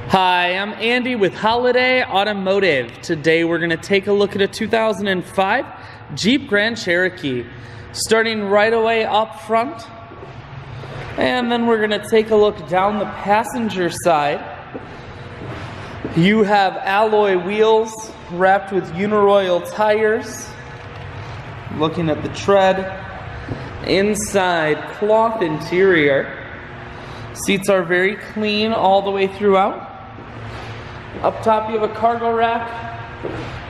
Hi, I'm Andy with Holiday Automotive. Today we're going to take a look at a 2005 Jeep Grand Cherokee. Starting right away up front, and then we're going to take a look down the passenger side. You have alloy wheels wrapped with Uniroyal tires. Looking at the tread. Inside, cloth interior. Seats are very clean all the way throughout. Up top you have a cargo rack.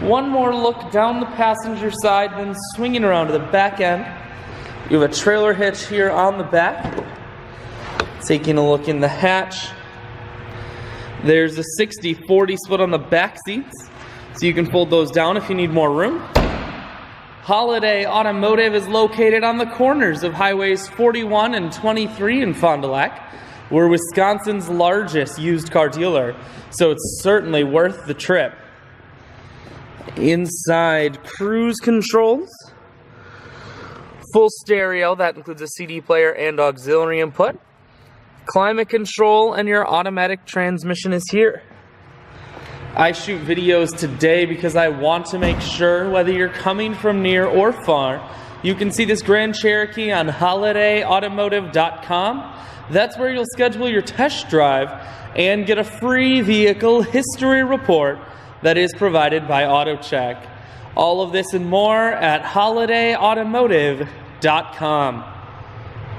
One more look down the passenger side, then swinging around to the back end. You have a trailer hitch here on the back. Taking a look in the hatch. There's a 60-40 split on the back seats, so you can fold those down if you need more room. Holiday Automotive is located on the corners of highways 41 and 23 in Fond du Lac. We're Wisconsin's largest used car dealer, so it's certainly worth the trip. Inside, cruise controls, full stereo, that includes a CD player and auxiliary input, climate control, and your automatic transmission is here. I shoot videos today because I want to make sure, whether you're coming from near or far, you can see this Grand Cherokee on holidayautomotive.com. That's where you'll schedule your test drive and get a free vehicle history report that is provided by AutoCheck. All of this and more at holidayautomotive.com.